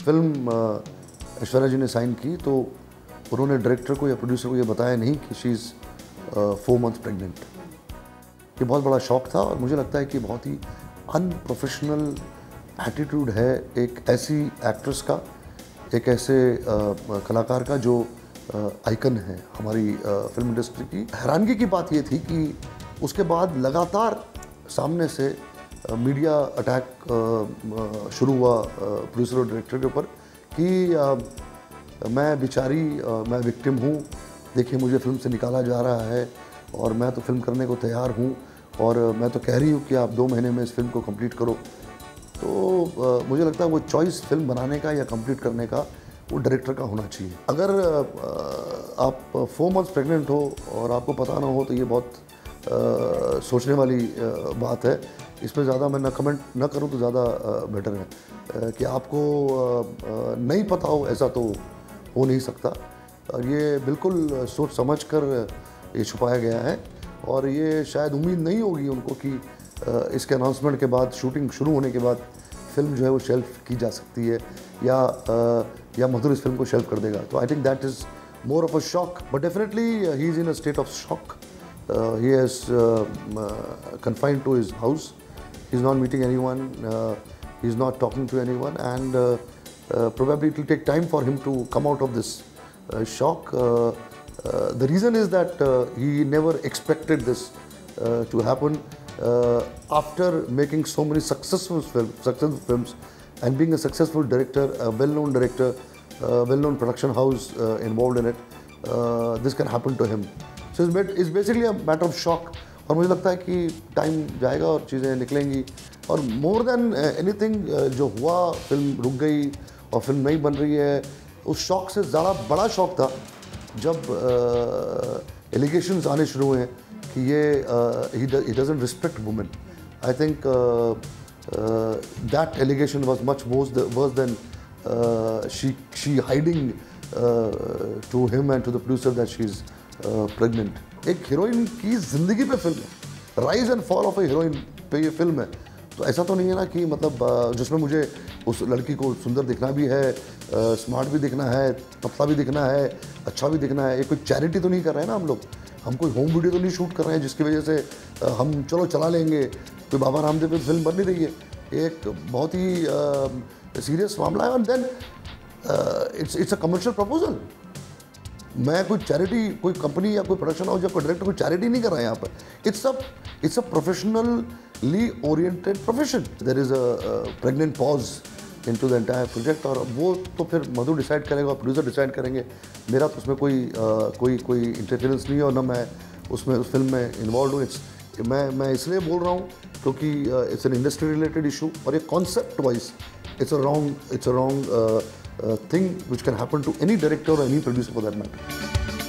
Film Aishwarya जी ने sign की तो उन्होंने डायरेक्टर को या प्रोड्यूसर को ये बताया नहीं कि शी इज़ 4 months प्रेग्नेंट। ये बहुत बड़ा शॉक था और मुझे लगता है कि बहुत ही अनप्रोफेशनल एटीट्यूड है एक ऐसी एक्ट्रेस का, एक ऐसे कलाकार का जो आइकन है हमारी फिल्म इंडस्ट्री की। हैरानगी की बात ये थी कि उसके बाद लगातार सामने से मीडिया अटैक शुरू हुआ प्रोड्यूसर और डायरेक्टर के ऊपर कि मैं बेचारी मैं विक्टिम हूँ, देखिए मुझे फिल्म से निकाला जा रहा है और मैं तो फिल्म करने को तैयार हूँ और मैं तो कह रही हूँ कि आप 2 महीने में इस फिल्म को कंप्लीट करो। तो मुझे लगता है वो चॉइस फिल्म बनाने का या कंप्लीट करने का वो डायरेक्टर का होना चाहिए। अगर आप 4 months प्रेग्नेंट हो और आपको पता ना हो तो ये बहुत सोचने वाली बात है। इस पर ज़्यादा मैं ना कमेंट ना करूं तो ज़्यादा बेटर है कि आपको नहीं पता हो, ऐसा तो हो नहीं सकता। और ये बिल्कुल सोच समझ कर ये छुपाया गया है और ये शायद उम्मीद नहीं होगी उनको कि इसके अनाउंसमेंट के बाद, शूटिंग शुरू होने के बाद फिल्म जो है वो शेल्फ की जा सकती है या मधुर इस फिल्म को शेल्फ कर देगा। तो I think that is more of a shock, but definitely he is in a state of shock. He is confined to his house. He's not meeting anyone. He's not talking to anyone, and probably it will take time for him to come out of this shock. The reason is that he never expected this to happen. After making so many successful films, and being a successful director, a well-known director, well-known production house involved in it, this can happen to him. So it's basically a matter of shock. और मुझे लगता है कि time जाएगा और चीज़ें निकलेंगी। और मोर देन एनीथिंग जो हुआ, फिल्म रुक गई और फिल्म नहीं बन रही है, उस शॉक से ज़्यादा बड़ा शॉक था जब एलिगेशंस आने शुरू हुए कि ये he doesn't respect women. I think that allegation was much worse than she hiding to him and to the producer that she's pregnant. एक हीरोइन की ज़िंदगी पे फिल्म है, rise and fall of A heroine पे ये film है। तो ऐसा तो नहीं है ना कि मतलब जिसमें मुझे उस लड़की को सुंदर दिखना भी है, स्मार्ट भी दिखना है, पतला भी दिखना है, अच्छा भी दिखना है। ये कोई चैरिटी तो नहीं कर रहे हैं ना हम लोग, हम कोई होम वीडियो तो नहीं शूट कर रहे हैं जिसकी वजह से हम चलो चला लेंगे। कोई बाबा रामदेव पे फिल्म बन नहीं रही है, एक बहुत ही सीरियस मामला है। और then it's a commercial proposal. मैं कोई चैरिटी, कोई कंपनी या कोई प्रोडक्शन हाउस या कोई डायरेक्टर कोई चैरिटी नहीं कर रहा है यहाँ पर। It's a professionally oriented profession. There is a pregnant pause into the entire project और वो तो फिर मधु डिसाइड करेगा, प्रोड्यूसर डिसाइड करेंगे। मेरा तो उसमें कोई इंटरफेरेंस नहीं है और ना मैं उसमें उस फिल्म में इन्वॉल्व हूँ। मैं इसलिए बोल रहा हूँ क्योंकि it's an industry related issue और ये concept wise it's a wrong thing which can happen to any director or any producer for that matter.